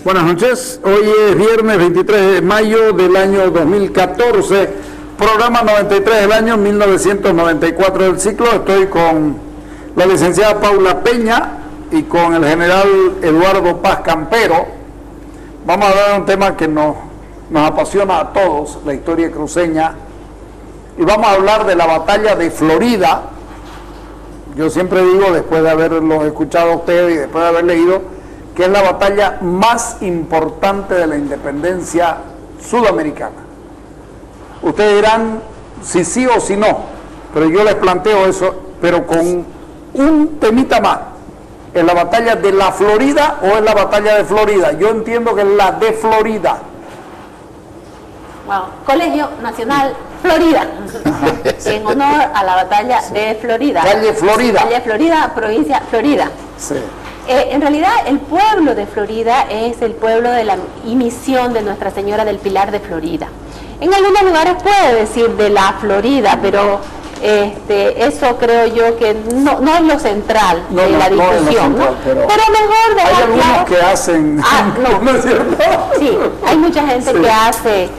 Buenas noches, hoy es viernes 23 de mayo del año 2014, programa 93 del año 1994 del ciclo. Estoy con la licenciada Paula Peña y con el general Eduardo Paz Campero. Vamos a hablar de un tema que nos apasiona a todos, la historia cruceña, y vamos a hablar de la batalla de Florida. Yo siempre digo, después de haberlo escuchado a ustedes y después de haber leído, que es la batalla más importante de la independencia sudamericana. Ustedes dirán si sí o si no, pero yo les planteo eso, pero con un temita más. ¿Es la batalla de la Florida o es la batalla de Florida? Yo entiendo que es la de Florida. Wow. Colegio Nacional Florida, en honor a la batalla de Florida. Calle Florida. Calle Florida, provincia Florida. Sí. En realidad el pueblo de Florida es el pueblo de la misión de Nuestra Señora del Pilar de Florida. En algunos lugares puede decir de la Florida, pero eso creo yo que no es lo central de la discusión, ¿no? Pero mejor dejar hay algunos claro que hacen ¿no es cierto? Sí, hay mucha gente que hace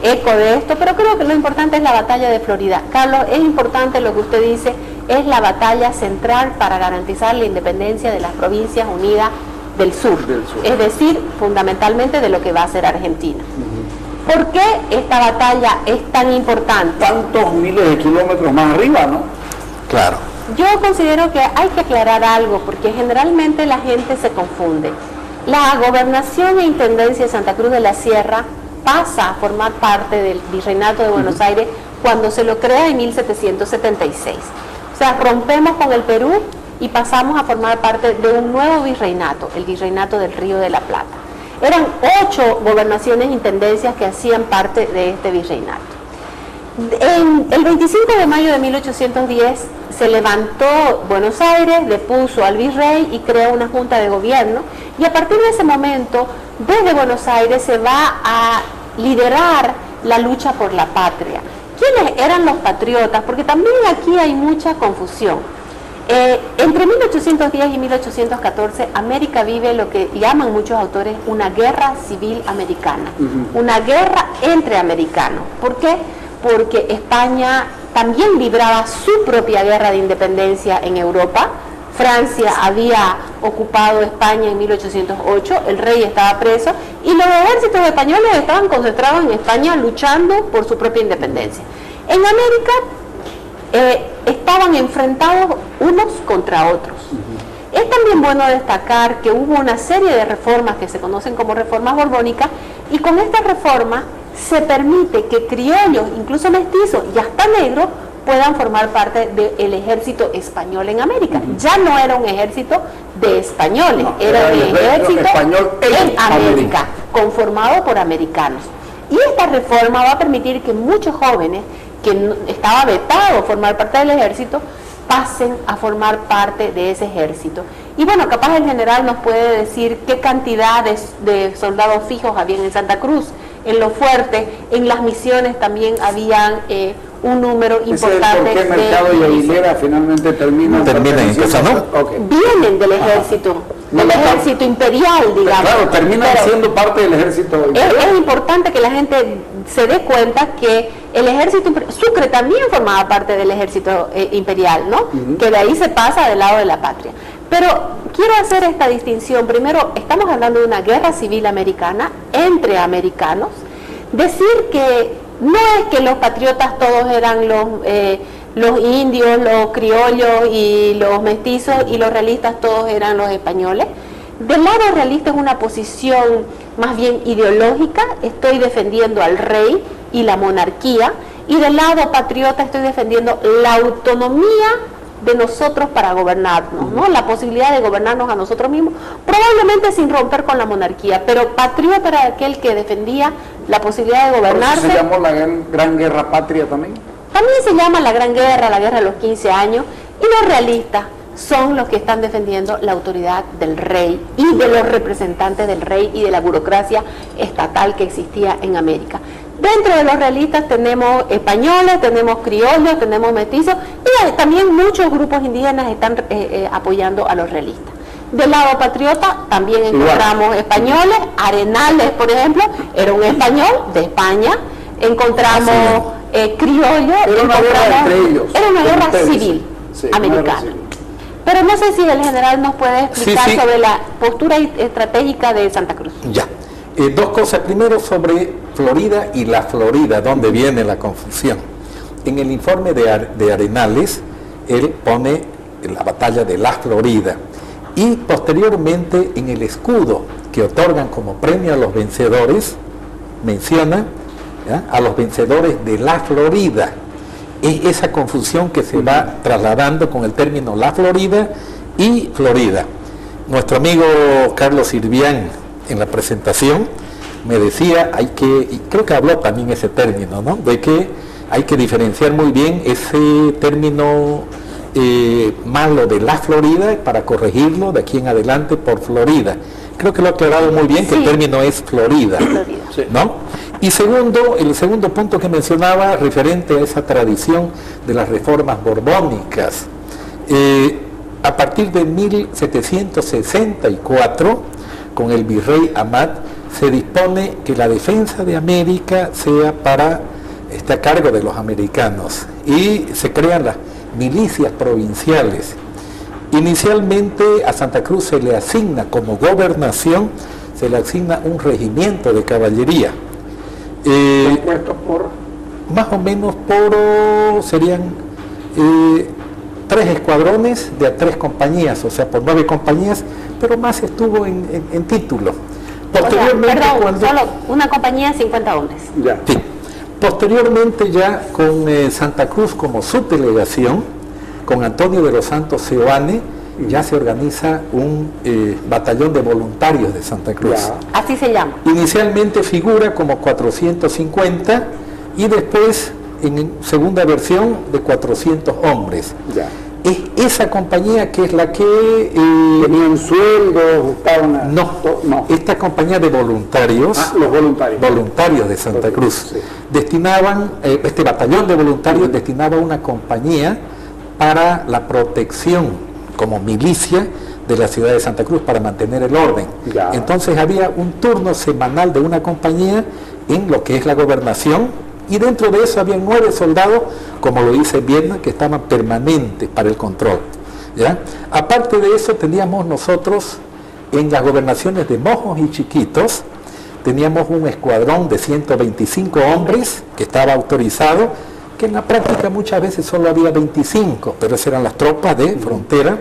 eco de esto, pero creo que lo importante es la batalla de Florida. Carlos, es importante lo que usted dice, es la batalla central para garantizar la independencia de las Provincias Unidas del Sur, es decir, fundamentalmente de lo que va a ser Argentina. ¿Por qué esta batalla es tan importante? Tantos miles de kilómetros más arriba, ¿no? Claro. Yo considero que hay que aclarar algo, porque generalmente la gente se confunde. La gobernación e intendencia de Santa Cruz de la Sierra pasa a formar parte del Virreinato de Buenos Aires cuando se lo crea en 1776. O sea, rompemos con el Perú y pasamos a formar parte de un nuevo virreinato, el Virreinato del Río de la Plata. Eran 8 gobernaciones e intendencias que hacían parte de este virreinato. El 25 de mayo de 1810 se levantó Buenos Aires, le puso al virrey y creó una junta de gobierno, y a partir de ese momento, desde Buenos Aires se va a liderar la lucha por la patria. ¿Quiénes eran los patriotas? Porque también aquí hay mucha confusión. Entre 1810 y 1814, América vive lo que llaman muchos autores una guerra civil americana, una guerra entre americanos. ¿Por qué? Porque España también libraba su propia guerra de independencia en Europa. Francia había ocupado España en 1808, el rey estaba preso y los ejércitos españoles estaban concentrados en España luchando por su propia independencia. En América estaban enfrentados unos contra otros. Es también bueno destacar que hubo una serie de reformas que se conocen como reformas borbónicas, y con estas reformas se permite que criollos, incluso mestizos y hasta negros, puedan formar parte del ejército español en América. Ya no era un ejército de españoles, era un ejército español en América, conformado por americanos. Y esta reforma va a permitir que muchos jóvenes que estaba vetado formar parte del ejército, pasen a formar parte de ese ejército. Y bueno, capaz el general nos puede decir qué cantidad de soldados fijos habían en Santa Cruz, en Los Fuertes, en las misiones también habían un número importante de... ¿Por qué Mercado y Aguilera finalmente terminan en Casa, ¿no? Okay. Vienen del ejército, ejército imperial, digamos. Claro, terminan siendo parte del ejército imperial. Es importante que la gente se dé cuenta que el ejército Sucre también formaba parte del ejército imperial, ¿no? Que de ahí se pasa del lado de la patria. Pero quiero hacer esta distinción. Primero, estamos hablando de una guerra civil americana entre americanos. Decir que no es que los patriotas todos eran los indios, los criollos y los mestizos, y los realistas todos eran los españoles. Del lado realista es una posición más bien ideológica, estoy defendiendo al rey y la monarquía, y del lado patriota estoy defendiendo la autonomía de nosotros para gobernarnos, ¿no? La posibilidad de gobernarnos a nosotros mismos, probablemente sin romper con la monarquía, pero patriota era aquel que defendía la posibilidad de gobernarse. ¿Por eso se llamó la Gran Guerra Patria también? También se llama la Gran Guerra, la Guerra de los 15 años, y los realistas son los que están defendiendo la autoridad del rey y de los representantes del rey y de la burocracia estatal que existía en América. Dentro de los realistas tenemos españoles, tenemos criollos, tenemos mestizos, y también muchos grupos indígenas están apoyando a los realistas. Del lado patriota también encontramos españoles. Arenales, por ejemplo, era un español de España. Encontramos criollo. Era una guerra entre ellos. Era una guerra civil americana. Pero no sé si el general nos puede explicar sobre la postura estratégica de Santa Cruz. Ya. Dos cosas. Primero sobre Florida y la Florida, donde viene la confusión. En el informe de Arenales, él pone la batalla de la Florida. Y posteriormente en el escudo que otorgan como premio a los vencedores, menciona a los vencedores de la Florida. Es esa confusión que se va trasladando con el término la Florida y Florida. Nuestro amigo Carlos Sirvián en la presentación me decía, y creo que habló también ese término, ¿no? De que hay que diferenciar muy bien ese término malo de la Florida para corregirlo de aquí en adelante por Florida. Creo que lo ha aclarado muy bien, que el término es Florida, ¿no? Y segundo, el segundo punto que mencionaba referente a esa tradición de las reformas borbónicas. A partir de 1764, con el virrey Amat, se dispone que la defensa de América está a cargo de los americanos y se crean las milicias provinciales. Inicialmente a Santa Cruz se le asigna como gobernación, se le asigna un regimiento de caballería. Compuesto por más o menos serían 3 escuadrones de a 3 compañías, o sea, por 9 compañías, pero más estuvo en título. Posteriormente, solo una compañía de 50 hombres. Ya. Sí. Posteriormente ya con Santa Cruz como subdelegación, con Antonio de los Santos Seoane, ya se organiza un batallón de voluntarios de Santa Cruz. Ya. Así se llama. Inicialmente figura como 450 y después en segunda versión de 400 hombres. Ya. Es esa compañía que es la que... ¿Tenían sueldo? No, esta compañía de voluntarios... los voluntarios. Voluntarios de Santa Cruz. Destinaban, este batallón de voluntarios destinaba una compañía para la protección como milicia de la ciudad de Santa Cruz para mantener el orden. Ya. Entonces había un turno semanal de una compañía en lo que es la gobernación, y dentro de eso había 9 soldados, como lo dice Viedma, que estaban permanentes para el control, ¿ya? Aparte de eso teníamos nosotros en las gobernaciones de Mojos y Chiquitos, teníamos un escuadrón de 125 hombres que estaba autorizado, que en la práctica muchas veces solo había 25, pero esas eran las tropas de frontera.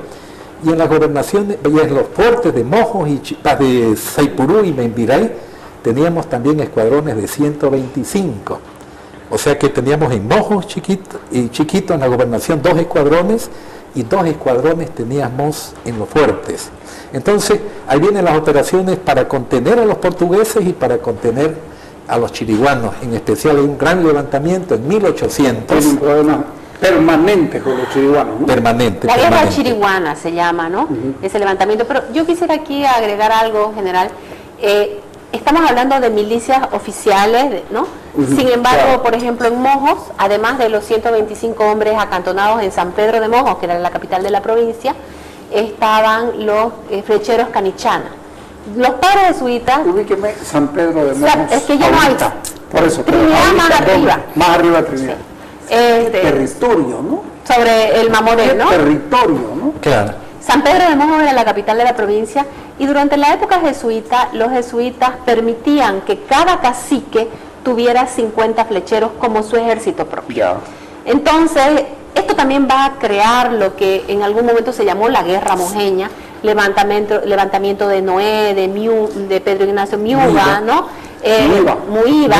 Y en las gobernaciones, y en los fuertes de Mojos y de Saipurú y Membiray, teníamos también escuadrones de 125. O sea que teníamos en Mojos y Chiquito en la gobernación 2 escuadrones, y 2 escuadrones teníamos en los fuertes. Entonces, ahí vienen las operaciones para contener a los portugueses y para contener a los chiriguanos. En especial hay un gran levantamiento en 1800. Hay un problema permanente con los chiriguanos, ¿no? Permanente. La guerra chiriguana se llama, ¿no? Ese levantamiento. Pero yo quisiera aquí agregar algo, general. Estamos hablando de milicias oficiales, ¿no? Sin embargo, por ejemplo, en Mojos, además de los 125 hombres acantonados en San Pedro de Mojos, que era la capital de la provincia, estaban los flecheros Canichana. Los padres jesuitas... Ubíqueme San Pedro de Mojos. Es que ya no hay. Por eso. Trinidad más arriba. Más arriba Trinidad. Sí. Territorio, ¿no? Sobre el Mamoré, ¿no? Territorio, ¿no? Claro. San Pedro de Mojos era la capital de la provincia, y durante la época jesuita, los jesuitas permitían que cada cacique tuviera 50 flecheros como su ejército propio. Ya. Entonces, esto también va a crear lo que en algún momento se llamó la Guerra Mojeña, levantamiento de Noé, de Pedro Ignacio Miuga, ¿no? Muiva.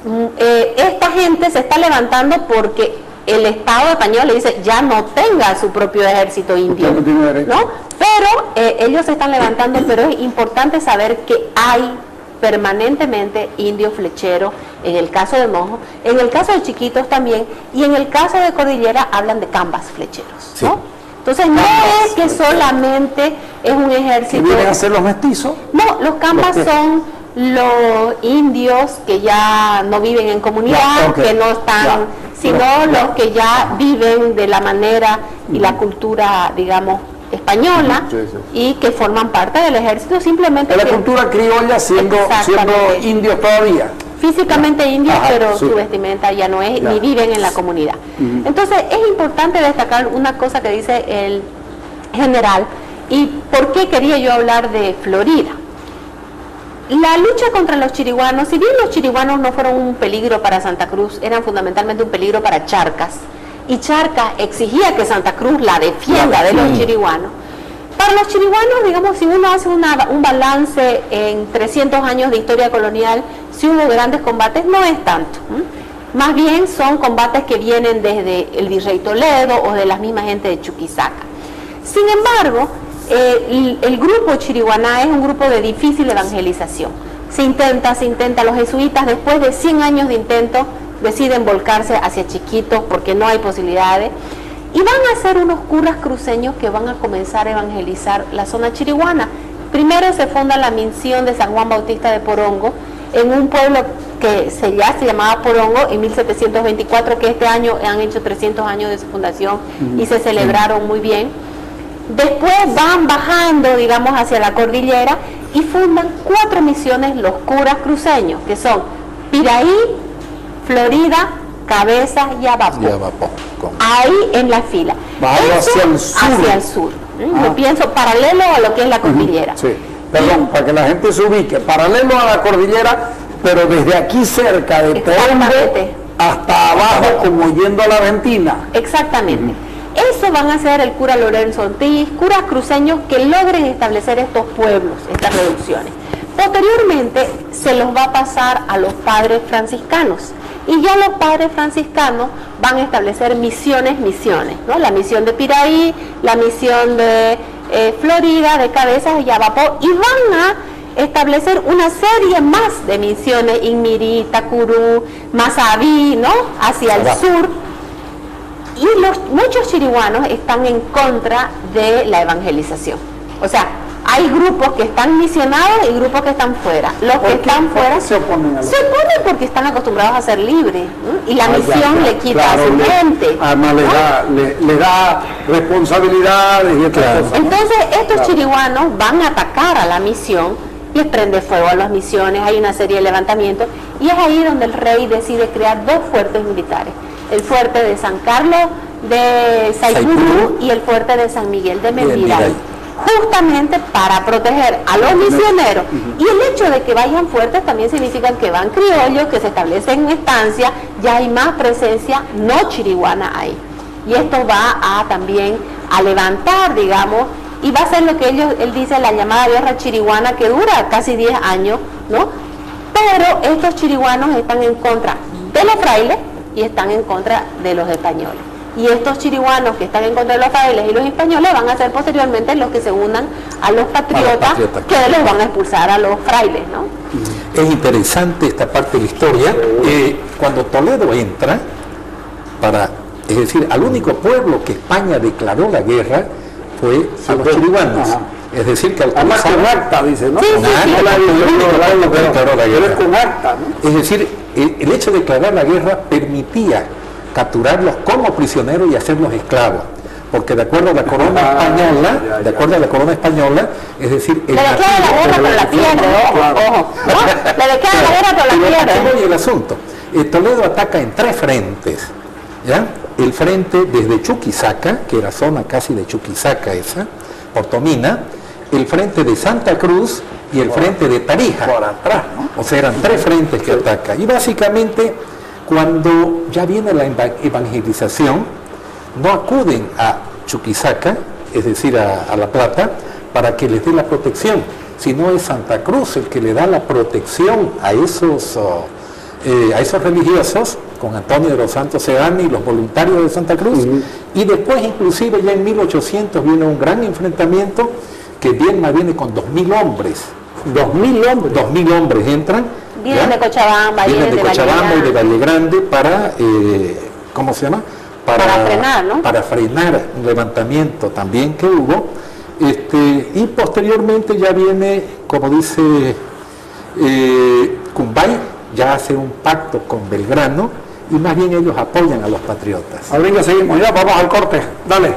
¿no? Esta gente se está levantando porque el Estado español le dice ya no tenga su propio ejército indio, ¿no? Pero ellos se están levantando, pero es importante saber que hay permanentemente indios flecheros, en el caso de Mojo, en el caso de Chiquitos también, y en el caso de Cordillera hablan de cambas flecheros, ¿no? Sí. Entonces no es que solamente es un ejército... ¿Y vienen a ser los mestizos? No, los cambas son los indios que ya no viven en comunidad, que no están, sino los que ya viven de la manera y la cultura, digamos, española, y que forman parte del ejército simplemente. De la cultura criolla, siendo indios todavía. Físicamente indios, pero sí, su vestimenta ya no es, ni viven en la comunidad. Entonces es importante destacar una cosa que dice el general, y por qué quería yo hablar de Florida. La lucha contra los chiriguanos, si bien los chiriguanos no fueron un peligro para Santa Cruz, eran fundamentalmente un peligro para Charcas, y Charcas exigía que Santa Cruz la defienda de los chiriguanos. Para los chiriguanos, digamos, si uno hace un balance en 300 años de historia colonial, si hubo grandes combates, no es tanto. Más bien son combates que vienen desde el virrey Toledo o de la misma gente de Chuquisaca. Sin embargo, el grupo chiriguaná es un grupo de difícil evangelización. Se intenta, los jesuitas después de 100 años de intento deciden volcarse hacia Chiquitos porque no hay posibilidades, y van a ser unos curas cruceños que van a comenzar a evangelizar la zona chiriguana. Primero se funda la misión de San Juan Bautista de Porongo, en un pueblo que se llamaba Porongo en 1724, que este año han hecho 300 años de su fundación y se celebraron muy bien. Después van bajando, digamos, hacia la cordillera y fundan 4 misiones los curas cruceños, que son Piraí, Florida, Cabezas y Abapó. Ahí en la fila. Hacia el sur. Hacia el sur. Yo pienso paralelo a lo que es la cordillera. Sí. Perdón, para que la gente se ubique, paralelo a la cordillera, pero desde aquí cerca de Porongo hasta abajo, como yendo a la Argentina. Exactamente. Eso van a hacer el cura Lorenzo Ortiz, curas cruceños que logren establecer estos pueblos, estas reducciones. Posteriormente se los va a pasar a los padres franciscanos, y ya los padres franciscanos van a establecer misiones, ¿no? La misión de Piraí, la misión de Florida, de Cabezas y Abapó, y van a establecer una serie más de misiones, Inmirí, Tacurú, Masaví, ¿no? Hacia el sur. Y muchos chiriguanos están en contra de la evangelización. O sea, hay grupos que están misionados y grupos que están fuera. Los que están fuera se oponen porque están acostumbrados a ser libres, ¿no? Y la misión le quita a su gente. Además le da responsabilidades y otras cosas. Entonces estos chiriguanos van a atacar a la misión, les prende fuego a las misiones, hay una serie de levantamientos, y es ahí donde el rey decide crear 2 fuertes militares: el fuerte de San Carlos de Saipurú y el fuerte de San Miguel de Membiray, justamente para proteger a los misioneros. Y el hecho de que vayan fuertes también significa que van criollos, que se establecen en estancia, ya hay más presencia no chiriguana ahí. Y esto va también a levantar, digamos, y va a ser lo que él dice, la llamada guerra chiriguana, que dura casi 10 años, ¿no? Pero estos chiriguanos están en contra de los frailes y están en contra de los españoles. Y estos chiriguanos que están en contra de los frailes y los españoles van a ser posteriormente los que se unan a los patriotas, que los van a expulsar a los frailes, ¿no? Es interesante esta parte de la historia. Cuando Toledo entra, es decir, al único pueblo que España declaró la guerra fue a los chiriguanos. Es decir, que además con acta, dice, ¿no? Sí, con acta, ¿no? Es decir, el hecho de declarar la guerra permitía capturarlos como prisioneros y hacerlos esclavos, porque de acuerdo a la corona española, es decir, le declara la guerra por la piedra, ojo, le declara la guerra por la piedra. Y el asunto, Toledo ataca en 3 frentes, ¿ya? El frente desde Chuquisaca, que era zona casi de Chuquisaca esa, por Tomina, el frente de Santa Cruz y el frente de Tarija. Por atrás, ¿no? O sea, eran 3 frentes que ataca. Y básicamente, cuando ya viene la evangelización, no acuden a Chuquisaca, es decir, a La Plata, para que les dé la protección, sino es Santa Cruz el que le da la protección a esos religiosos, con Antonio de los Santos Sedani y los voluntarios de Santa Cruz. Y después, inclusive, ya en 1800 viene un gran enfrentamiento que viene con 2000 hombres. 2000 hombres. 2000 hombres entran. Vienen de Cochabamba, vienen de Cochabamba y de Valle Grande para, ¿cómo se llama? Para frenar, ¿no? Para frenar un levantamiento también que hubo. Y posteriormente ya viene, como dice Cumbay, ya hace un pacto con Belgrano, y más bien ellos apoyan a los patriotas. Ahora seguimos, ya vamos al corte, dale.